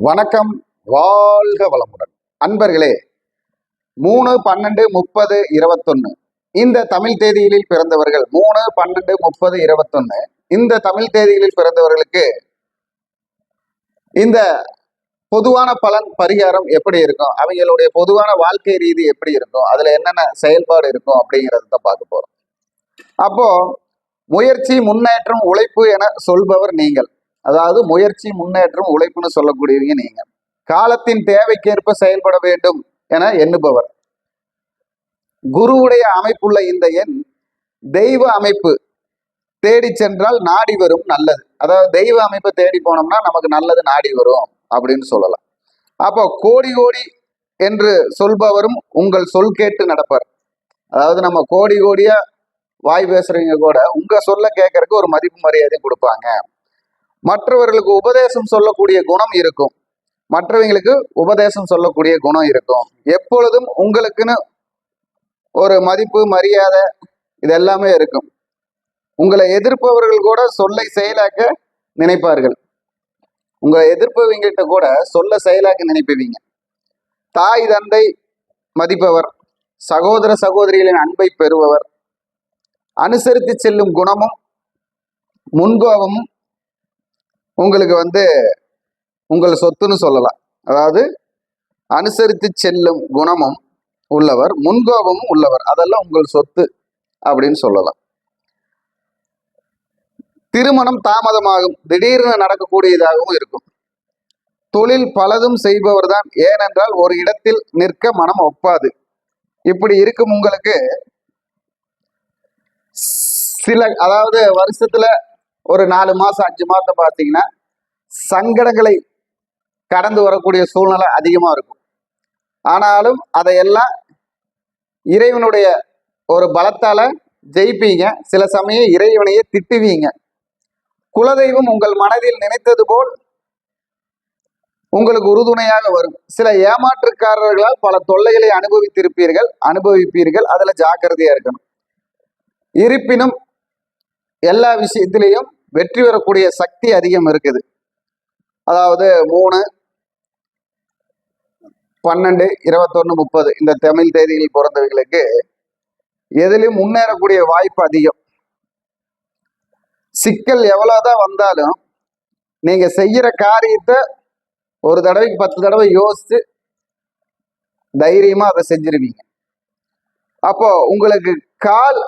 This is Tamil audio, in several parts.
வணக்கம், வாழ்க வளமுடன். அன்பர்களே, 3/12/30/21 இந்த தமிழ் தேதிகளில் பிறந்தவர்கள் 3/12/30/21 இந்த தமிழ் தேதிகளில் பிறந்தவர்களுக்கு இந்த பொதுவான பலன் பரிகாரம் எப்படி இருக்கும், அவங்களுடைய பொதுவான வாழ்க்கை ரீதி எப்படி இருக்கும், அதுல என்னென்ன செயல்பாடு இருக்கும் அப்படிங்கிறத பார்க்க போறோம். அப்போ முயற்சி, முன்னேற்றம், உழைப்பு என சொல்பவர் நீங்கள். அதாவது முயற்சி, முன்னேற்றம், உழைப்புன்னு சொல்லக்கூடியவங்க நீங்க. காலத்தின் தேவைக்கேற்ப செயல்பட வேண்டும் என எண்ணுபவர். குருவுடைய அமைப்புள்ள இந்த எண் தெய்வ அமைப்பு தேடி சென்றால் நாடி வரும் நல்லது. அதாவது தெய்வ அமைப்பை தேடி போனோம்னா நமக்கு நல்லது நாடி வரும் அப்படின்னு சொல்லலாம். அப்போ கோடி கோடி என்று சொல்பவரும் உங்கள் சொல் கேட்டு நடப்பார். அதாவது நம்ம கோடி கோடியா வாய் பேசுறவங்க கூட உங்க சொல்ல கேட்கறதுக்கு ஒரு மதிப்பு மரியாதை கொடுப்பாங்க. மற்றவர்களுக்கு உபதேசம் சொல்லக்கூடிய குணம் இருக்கும். மற்றவங்களுக்கு உபதேசம் சொல்லக்கூடிய குணம் இருக்கும். எப்பொழுதும் உங்களுக்குன்னு ஒரு மதிப்பு மரியாதை இது எல்லாமே இருக்கும். உங்களை எதிர்ப்பவர்கள் கூட சொல்லை செயலாக்க நினைப்பார்கள். உங்களை எதிர்ப்பவங்கிட்ட கூட சொல்ல செயலாக்க நினைப்பீங்க. தாய் தந்தை மதிப்பவர், சகோதர சகோதரிகளின் அன்பை பெறுபவர், அனுசரித்து செல்லும் குணமும் முன்கோபமும் உங்களுக்கு உங்கள் சொத்துன்னு சொல்லலாம். அதாவது அனுசரித்து செல்லும் குணமும் உள்ளவர், முன்கோபமும் உள்ளவர், அதெல்லாம் உங்கள் சொத்து அப்படின்னு சொல்லலாம். திருமணம் தாமதமாகும், திடீர்னு நடக்கக்கூடியதாகவும் இருக்கும். தொழில் பலதும் செய்பவர் தான், ஏனென்றால் ஒரு இடத்தில் நிற்க மனம் ஒப்பாது. இப்படி இருக்கும் உங்களுக்கு அதாவது வருஷத்துல ஒரு 4 மாசம் 5 மாதம் பார்த்தீங்கன்னா சங்கடங்களை கடந்து வரக்கூடிய சூழ்நிலை அதிகமா இருக்கும். ஆனாலும் அதையெல்லாம் இறைவனுடைய ஒரு பலத்தால ஜெயிப்பீங்க. சில சமயம் இறைவனையே திட்டுவீங்க. குலதெய்வம் உங்கள் மனதில் நினைத்தது போல் உங்களுக்கு உறுதுணையாக வரும். சில ஏமாற்றுக்காரர்களால் பல தொல்லைகளை அனுபவிப்பீர்கள். அதுல ஜாக்கிரதையா இருக்கணும். இருப்பினும் எல்லா விஷயத்திலையும் வெற்றி பெறக்கூடிய சக்தி அதிகம் இருக்குது. அதாவது 3/12/21/30 இந்த தமிழ் தேதியில் பிறந்தவர்களுக்கு எதிலும் முன்னேறக்கூடிய வாய்ப்பு அதிகம். சிக்கல் எவ்வளவுதான் வந்தாலும் நீங்க செய்யற காரியத்தை ஒரு தடவைக்கு 10 தடவை யோசிச்சு தைரியமா அதை செஞ்சிருவீங்க. அப்போ உங்களுக்கு கால்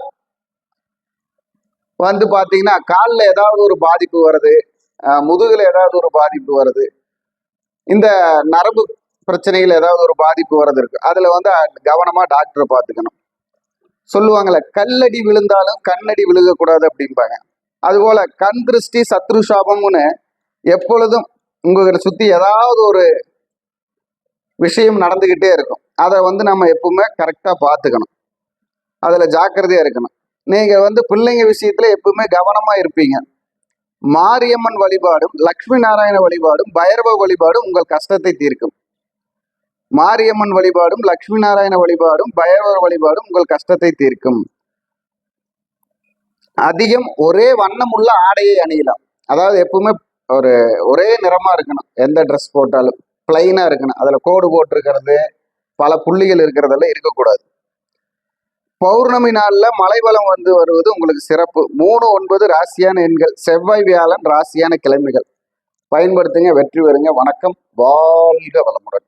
பாத்தீங்கன்னா காலில் ஏதாவது ஒரு பாதிப்பு வருது, முதுகுல ஏதாவது ஒரு பாதிப்பு வருது, இந்த நரம்பு பிரச்சனைகள் ஏதாவது ஒரு பாதிப்பு வர்றது இருக்கு. அதுல கவனமா டாக்டரை பார்த்துக்கணும். சொல்லுவாங்கல்ல, கல்லடி விழுந்தாலும் கண்ணடி விழுகக்கூடாது அப்படிம்பாங்க. அதுபோல கண் திருஷ்டி, சத்ரு சாபம்னு எப்பொழுதும் உங்ககிட்ட சுத்தி ஏதாவது ஒரு விஷயம் நடந்துகிட்டே இருக்கும். அதை நம்ம எப்பவுமே கரெக்டா பார்த்துக்கணும். அதுல ஜாக்கிரதையா இருக்கணும். நீங்க பிள்ளைங்க விஷயத்துல எப்பவுமே கவனமா இருப்பீங்க. மாரியம்மன் வழிபாடும், லக்ஷ்மி நாராயண வழிபாடும், பைரவ வழிபாடும் உங்கள் கஷ்டத்தை தீர்க்கும். மாரியம்மன் வழிபாடும், லக்ஷ்மி நாராயண வழிபாடும், பைரவ வழிபாடும் உங்கள் கஷ்டத்தை தீர்க்கும். அதிகம் ஒரே வண்ணம் உள்ள ஆடையை அணியலாம். அதாவது எப்பவுமே ஒரே நிறமா இருக்கணும். எந்த ட்ரெஸ் போட்டாலும் பிளைனா இருக்கணும். அதுல கோடு போட்டிருக்கிறது, பல புள்ளிகள் இருக்கிறதெல்லாம் இருக்கக்கூடாது. பௌர்ணமி நாள்ல மலைவளம் வருவது உங்களுக்கு சிறப்பு. 3, 9 ராசியான எண்கள். செவ்வாய், வியாழன் ராசியான கிழமைகள். பயன்படுத்துங்க, வெற்றி பெறுங்க. வணக்கம், வாழ்க வளமுடன்.